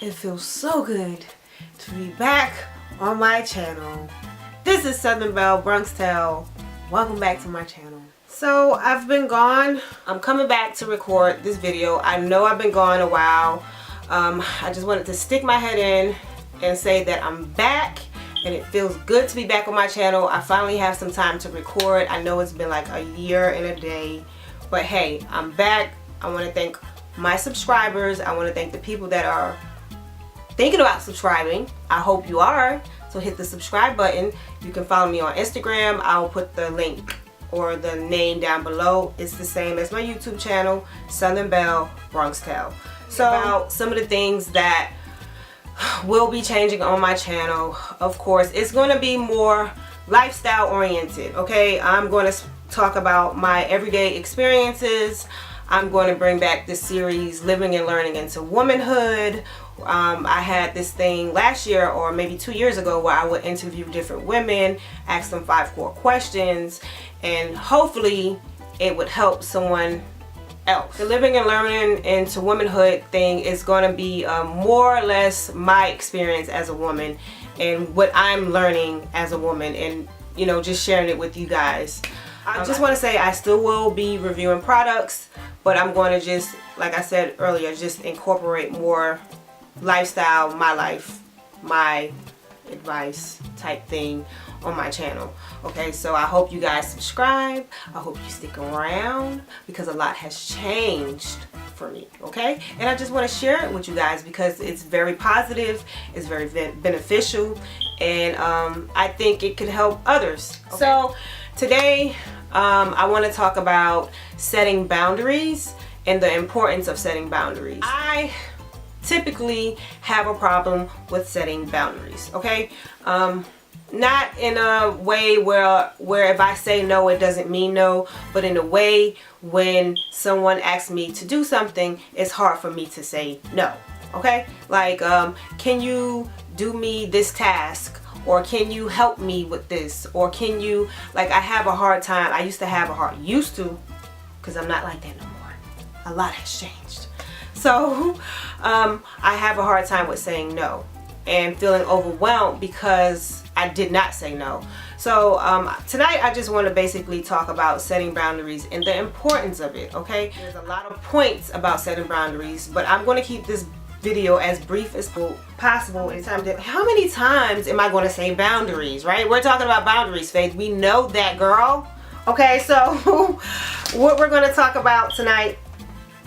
It feels so good to be back on my channel. This is Southern Belle Bronx Tale. Welcome back to my channel. So I've been gone. I'm coming back to record this video. I know I've been gone a while. I just wanted to stick my head in and say that I'm back and it feels good to be back on my channel. I finally have some time to record. I know it's been like a year and a day, but hey, I'm back. I want to thank my subscribers. I want to thank the people that are thinking about subscribing. I hope you are. So hit the subscribe button. You can follow me on Instagram. I'll put the link or the name down below. It's the same as my YouTube channel, Southern Belle Bronx Tale. So about some of the things that will be changing on my channel. Of course, it's going to be more lifestyle oriented. Okay, I'm going to talk about my everyday experiences. I'm going to bring back this series, Living and Learning into Womanhood. I had this thing last year or maybe 2 years ago where I would interview different women, ask them 5 core questions, and hopefully it would help someone else. The Living and Learning into Womanhood thing is going to be more or less my experience as a woman and what I'm learning as a woman, and you know, just sharing it with you guys. I just want to say I still will be reviewing products, but I'm going to just, like I said earlier, just incorporate more lifestyle, my life, my advice type thing on my channel. Okay, so I hope you guys subscribe. I hope you stick around because a lot has changed for me. Okay, and I just want to share it with you guys because it's very positive, it's very beneficial, and I think it could help others. Okay? So today I want to talk about setting boundaries and the importance of setting boundaries. I typically have a problem with setting boundaries. Okay, not in a way where if I say no it doesn't mean no, but in a way when someone asks me to do something, it's hard for me to say no. Okay, like can you do me this task, or can you help me with this, or can you, like, I have a hard time. I used to, because I'm not like that no more. A lot has changed. So I have a hard time with saying no and feeling overwhelmed because I did not say no. So tonight I just want to basically talk about setting boundaries and the importance of it. Okay, there's a lot of points about setting boundaries, but I'm going to keep this video as brief as possible in time. How many times am I going to say boundaries, right? We're talking about boundaries, Faith. We know that, girl. Okay, so what we're going to talk about tonight,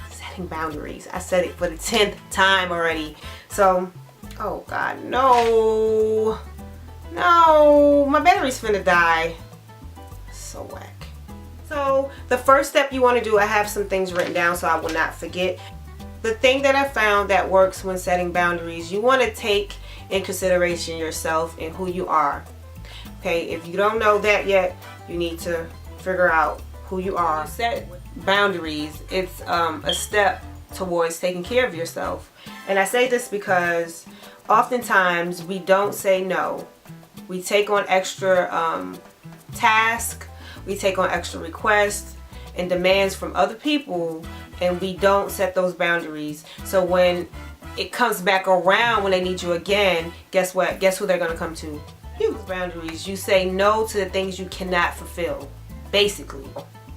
setting boundaries. I said it for the 10th time already. So, oh God, no, my battery's finna die. So whack. So the first step you want to do, I have some things written down so I will not forget. The thing that I found that works when setting boundaries, you want to take in consideration yourself and who you are. Okay, if you don't know that yet, you need to figure out who you are. When you set boundaries, it's a step towards taking care of yourself. And I say this because oftentimes we don't say no. We take on extra tasks, we take on extra requests and demands from other people, and we don't set those boundaries. So when it comes back around, when they need you again, guess what? Guess who they're going to come to? You. Boundaries. You say no to the things you cannot fulfill. Basically.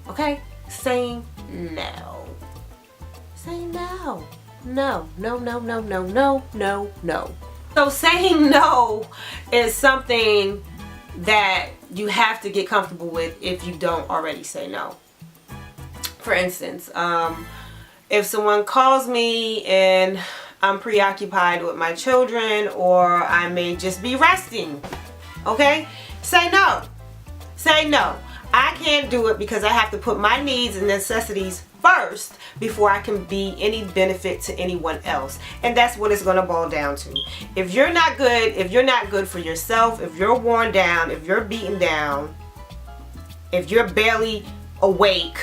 Okay? Saying no. Saying no. No. No, no, no, no, no, no, no. So saying no is something that you have to get comfortable with if you don't already say no. For instance, if someone calls me and I'm preoccupied with my children, or I may just be resting, okay? Say no. Say no. I can't do it because I have to put my needs and necessities first before I can be any benefit to anyone else. And that's what it's going to boil down to. If you're not good for yourself, if you're worn down, if you're beaten down, if you're barely awake,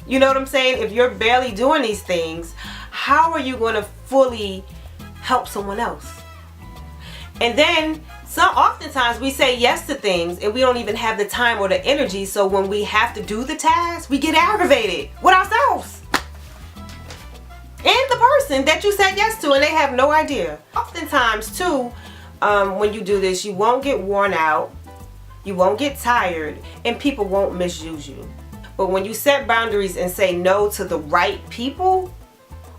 you know what I'm saying? If you're barely doing these things, how are you going to fully help someone else? And then oftentimes we say yes to things and we don't even have the time or the energy, so when we have to do the task, we get aggravated with ourselves. and the person that you said yes to, and they have no idea. Oftentimes too, when you do this, you won't get worn out, you won't get tired, and people won't misuse you. But when you set boundaries and say no to the right people,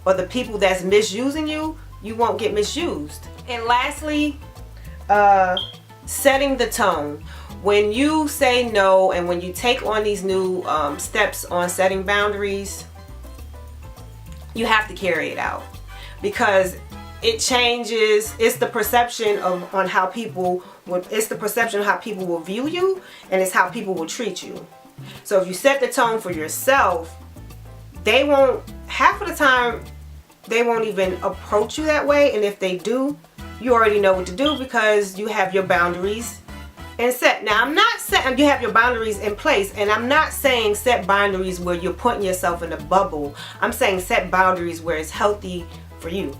or the people that's misusing you, you won't get misused. And lastly, setting the tone. When you say no and when you take on these new steps on setting boundaries, you have to carry it out, because it changes. It's the perception of how people will view you, and it's how people will treat you. So if you set the tone for yourself, they won't, half of the time they won't even approach you that way, and if they do, you already know what to do because you have your boundaries and set. Now, I'm not saying you have your boundaries in place, and I'm not saying set boundaries where you're putting yourself in a bubble. I'm saying set boundaries where it's healthy for you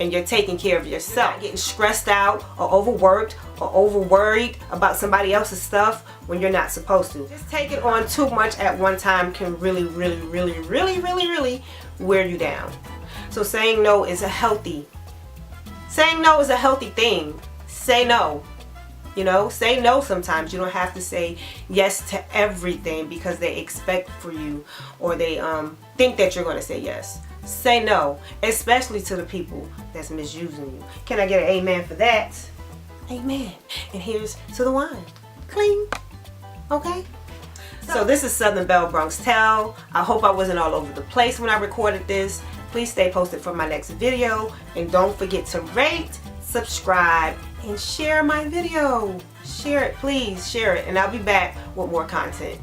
and you're taking care of yourself. You're not getting stressed out or overworked or over worried about somebody else's stuff when you're not supposed to. Just taking on too much at one time can really wear you down. So saying no is a healthy thing. Say no. You know, say no sometimes. You don't have to say yes to everything because they expect for you, or they think that you're going to say yes. Say no, especially to the people that's misusing you. Can I get an amen for that? Amen. And here's to the wine. Cling. Okay? So this is Southern Belle Bronx Tell. I hope I wasn't all over the place when I recorded this. Please stay posted for my next video. And don't forget to rate, subscribe, and share my video. Share it, please. Share it. And I'll be back with more content.